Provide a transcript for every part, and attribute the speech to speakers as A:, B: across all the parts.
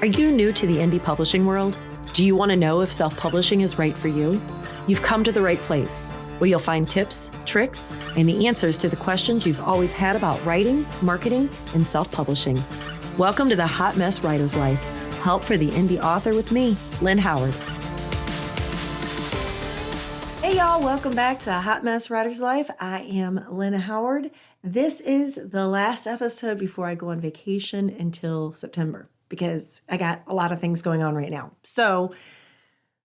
A: Are you new to the indie publishing world? Do you want to know if self-publishing is right for you? You've come to the right place, where you'll find tips, tricks, and the answers to the questions you've always had about writing, marketing, and self-publishing. Welcome to the Hot Mess Writer's Life. Help for the indie author with me, Lynn Howard. Hey y'all, welcome back to Hot Mess Writer's Life. I am Lynn Howard. This is the last episode before I go on vacation until September, because I got a lot of things going on right now. So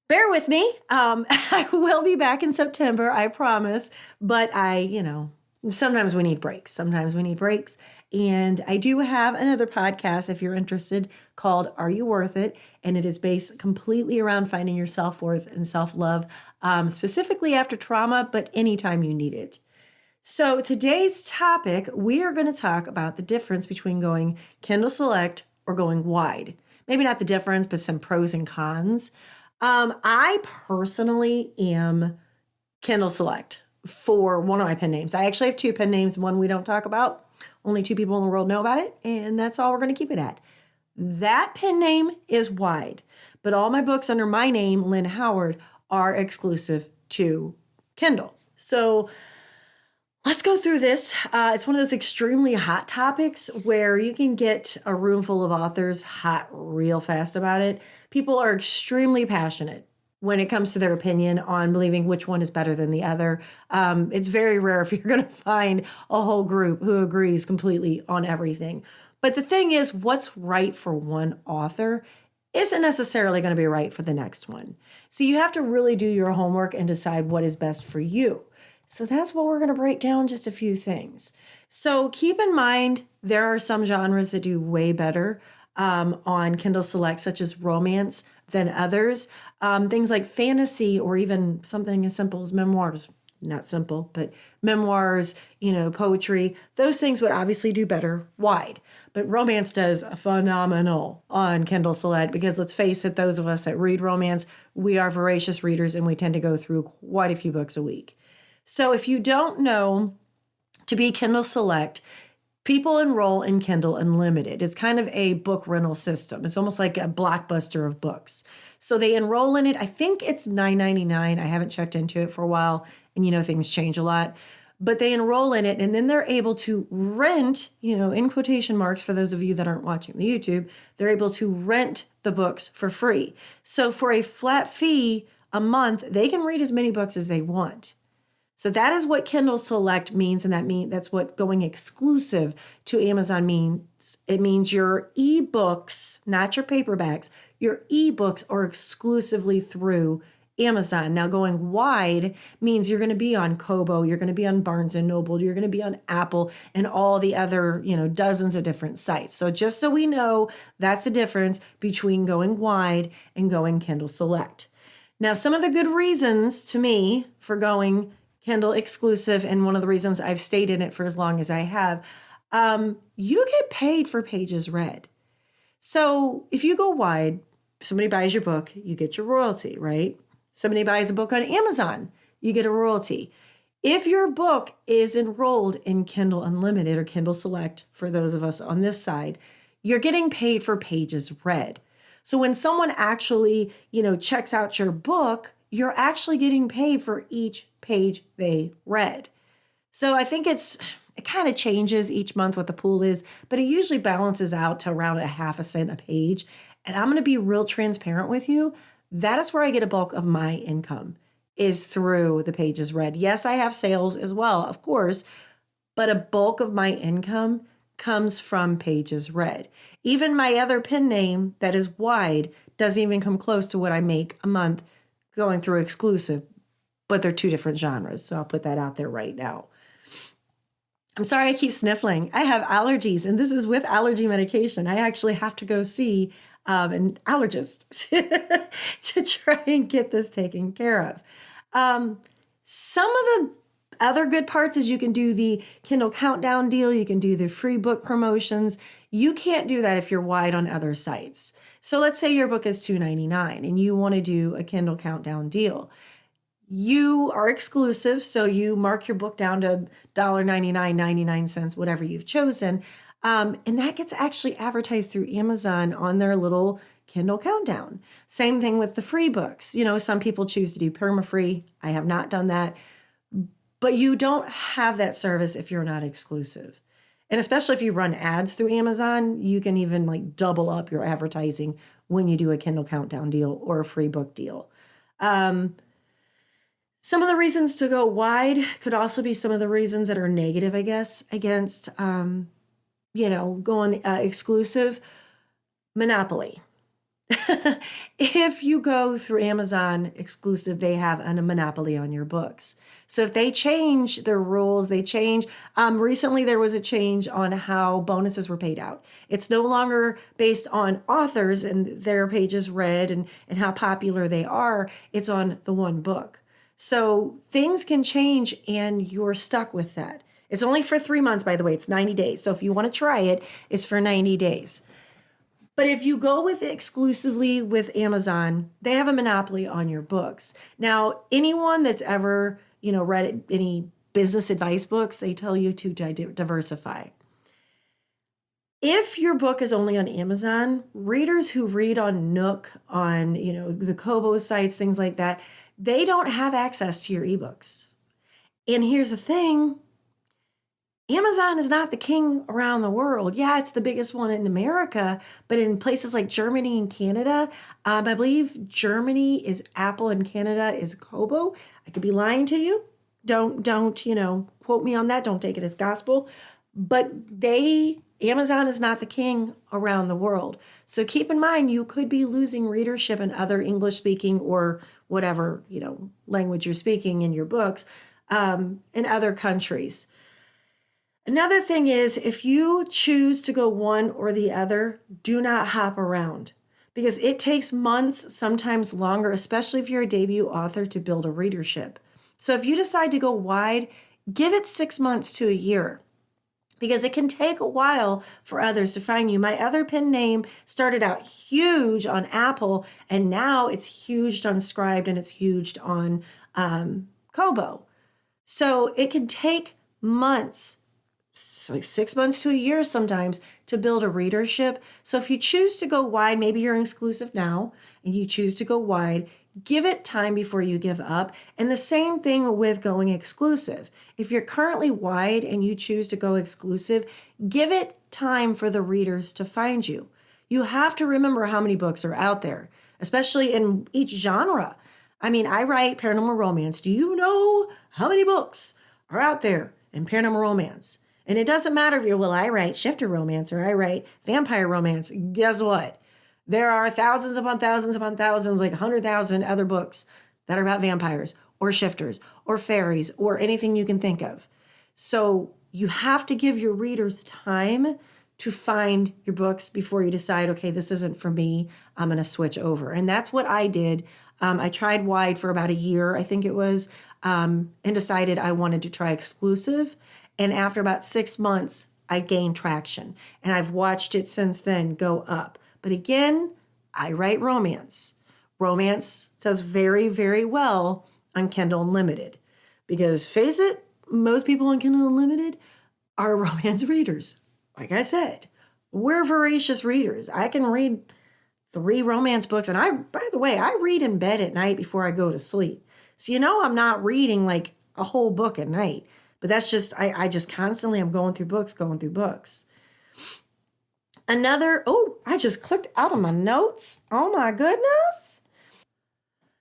A: bear with me. I will be back in September, I promise. But sometimes we need breaks. And I do have another podcast, if you're interested, called Are You Worth It? And it is based completely around finding your self-worth and self-love, specifically after trauma, but anytime you need it. So today's topic, we are going to talk about the difference between going Kindle Select or going wide. Maybe not the difference, but some pros and cons. I personally am Kindle Select for one of my pen names. I actually have two pen names, one we don't talk about. Only two people in the world know about it, and that's all we're going to keep it at. That pen name is wide, but all my books under my name, Lynn Howard, are exclusive to Kindle. So let's go through this. It's one of those extremely hot topics where you can get a room full of authors hot real fast about it. People are extremely passionate when it comes to their opinion on believing which one is better than the other. It's very rare if you're going to find a whole group who agrees completely on everything. But the thing is, what's right for one author isn't necessarily going to be right for the next one. So you have to really do your homework and decide what is best for you. So that's what we're going to break down, just a few things. So keep in mind, there are some genres that do way better on Kindle Select, such as romance, than others. Things like fantasy, or even something as simple as memoirs. Not simple, but memoirs, poetry. Those things would obviously do better wide. But romance does phenomenal on Kindle Select, because let's face it, those of us that read romance, we are voracious readers and we tend to go through quite a few books a week. So if you don't know, to be Kindle Select, people enroll in Kindle Unlimited. It's kind of a book rental system. It's almost like a Blockbuster of books. So they enroll in it. I think it's $9.99. I haven't checked into it for a while, and things change a lot. But they enroll in it, and then they're able to rent, in quotation marks for those of you that aren't watching the YouTube, they're able to rent the books for free. So for a flat fee a month, they can read as many books as they want. So that is what Kindle Select means, and that's what going exclusive to Amazon means. It means your ebooks, not your paperbacks, your ebooks are exclusively through Amazon. Now, going wide means you're going to be on Kobo, you're going to be on Barnes & Noble, you're going to be on Apple, and all the other, dozens of different sites. So just so we know, that's the difference between going wide and going Kindle Select. Now, some of the good reasons to me for going Kindle exclusive, and one of the reasons I've stayed in it for as long as I have, you get paid for pages read. So if you go wide, somebody buys your book, you get your royalty, right? Somebody buys a book on Amazon, you get a royalty. If your book is enrolled in Kindle Unlimited or Kindle Select, for those of us on this side, you're getting paid for pages read. So when someone actually, checks out your book, you're actually getting paid for each page they read. So I think it kind of changes each month what the pool is, but it usually balances out to around 0.5 cents a page. And I'm going to be real transparent with you. That is where I get a bulk of my income, is through the pages read. Yes, I have sales as well, of course, but a bulk of my income comes from pages read. Even my other pen name that is wide doesn't even come close to what I make a month going through exclusive, but they're two different genres. So I'll put that out there right now. I'm sorry I keep sniffling. I have allergies, and this is with allergy medication. I actually have to go see an allergist to try and get this taken care of. Some of the other good parts is you can do the Kindle Countdown deal. You can do the free book promotions. You can't do that if you're wide on other sites. So let's say your book is $2.99 and you want to do a Kindle Countdown deal. You are exclusive, so you mark your book down to $1.99, 99 cents, whatever you've chosen. And that gets actually advertised through Amazon on their little Kindle countdown. Same thing with the free books. Some people choose to do perma-free. I have not done that. But you don't have that service if you're not exclusive. And especially if you run ads through Amazon, you can even like double up your advertising when you do a Kindle countdown deal or a free book deal. Some of the reasons to go wide could also be some of the reasons that are negative, I guess, against, going exclusive. Monopoly. If you go through Amazon exclusive, they have a monopoly on your books. So if they change their rules, they change. Recently, there was a change on how bonuses were paid out. It's no longer based on authors and their pages read and how popular they are. It's on the one book. So things can change and you're stuck with that. It's only for 3 months, by the way. It's 90 days. So if you want to try it, it's for 90 days. But if you go with exclusively with Amazon, they have a monopoly on your books. Now, anyone that's ever, read any business advice books, they tell you to diversify. If your book is only on Amazon, readers who read on Nook, on, the Kobo sites, things like that, they don't have access to your ebooks. And here's the thing. Amazon is not the king around the world. Yeah, it's the biggest one in America, but in places like Germany and Canada, I believe Germany is Apple and Canada is Kobo. I could be lying to you. Don't quote me on that. Don't take it as gospel. But Amazon is not the king around the world. So keep in mind, you could be losing readership in other English speaking or whatever, language you're speaking in your books in other countries. Another thing is, if you choose to go one or the other, do not hop around because it takes months, sometimes longer, especially if you're a debut author, to build a readership. So if you decide to go wide, give it 6 months to a year because it can take a while for others to find you. My other pen name started out huge on Apple, and now it's huge on Scribd and it's huge on Kobo. So it can take months, like 6 months to a year sometimes, to build a readership. So if you choose to go wide, maybe you're exclusive now and you choose to go wide, give it time before you give up. And the same thing with going exclusive. If you're currently wide and you choose to go exclusive, give it time for the readers to find you. You have to remember how many books are out there, especially in each genre. I mean, I write paranormal romance. Do you know how many books are out there in paranormal romance? And it doesn't matter if I write shifter romance or I write vampire romance. Guess what? There are thousands upon thousands upon thousands, like 100,000 other books that are about vampires or shifters or fairies or anything you can think of. So you have to give your readers time to find your books before you decide, okay, this isn't for me. I'm going to switch over. And that's what I did. I tried wide for about a year, I think it was, and decided I wanted to try exclusive. And after about 6 months, I gained traction. And I've watched it since then go up. But again, I write romance. Romance does very, very well on Kindle Unlimited. Because face it, most people on Kindle Unlimited are romance readers. Like I said, we're voracious readers. I can read 3 romance books. And by the way, I read in bed at night before I go to sleep. So I'm not reading like a whole book at night. But that's just, I just constantly am going through books. I just clicked out of my notes. Oh my goodness.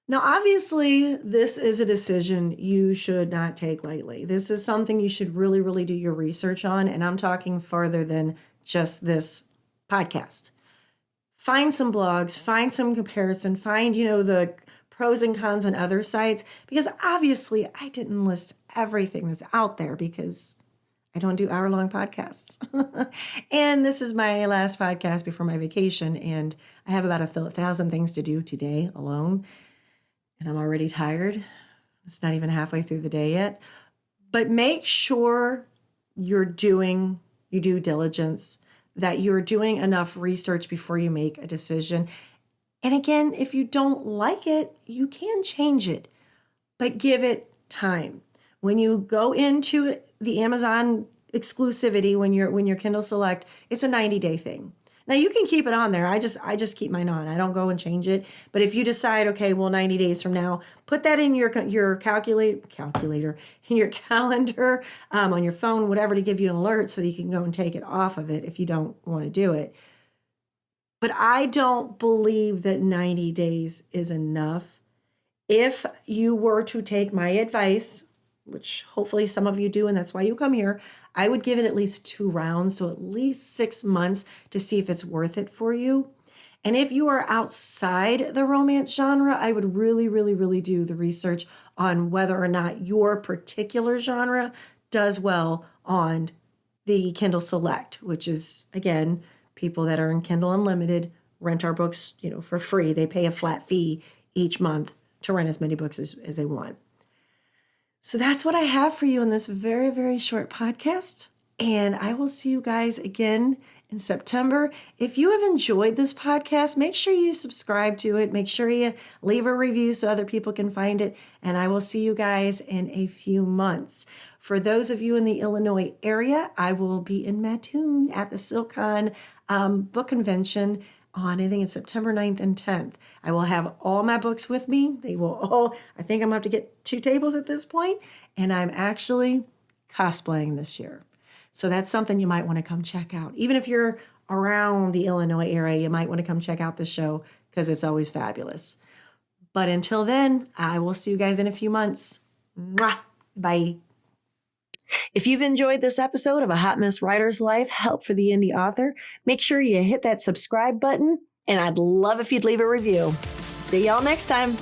A: Now, obviously, this is a decision you should not take lightly. This is something you should really, really do your research on. And I'm talking farther than just this podcast. Find some blogs, find some comparison, find, the pros and cons on other sites, because obviously I didn't list everything that's out there because I don't do hour-long podcasts. And this is my last podcast before my vacation, and I have about 1,000 things to do today alone, and I'm already tired. It's not even halfway through the day yet. But make sure you're doing your due diligence, that you're doing enough research before you make a decision. And again, if you don't like it, you can change it, but give it time. When you go into the Amazon exclusivity when you're Kindle Select. It's a 90-day thing. Now you can keep it on there. I just keep mine on. I don't go and change it. But if you decide, okay, well, 90 days from now, put that in your calculator, in your calendar, on your phone, whatever, to give you an alert so that you can go and take it off of it if you don't want to do it. But I don't believe that 90 days is enough. If you were to take my advice, which hopefully some of you do, and that's why you come here, I would give it at least 2 rounds, so at least 6 months to see if it's worth it for you. And if you are outside the romance genre, I would really, really, really do the research on whether or not your particular genre does well on the Kindle Select, which is, again, people that are in Kindle Unlimited rent our books, for free. They pay a flat fee each month to rent as many books as they want. So that's what I have for you in this very, very short podcast. And I will see you guys again in September. If you have enjoyed this podcast, make sure you subscribe to it. Make sure you leave a review so other people can find it. And I will see you guys in a few months. For those of you in the Illinois area, I will be in Mattoon at the SilCon book convention on, I think it's September 9th and 10th. I will have all my books with me. They will all, I think I'm going to have to get 2 tables at this point, and I'm actually cosplaying this year. So that's something you might want to come check out. Even if you're around the Illinois area, you might want to come check out the show because it's always fabulous. But until then, I will see you guys in a few months. Mwah! Bye. If you've enjoyed this episode of A Hot Mess Writer's Life, Help for the Indie Author, make sure you hit that subscribe button, and I'd love if you'd leave a review. See y'all next time.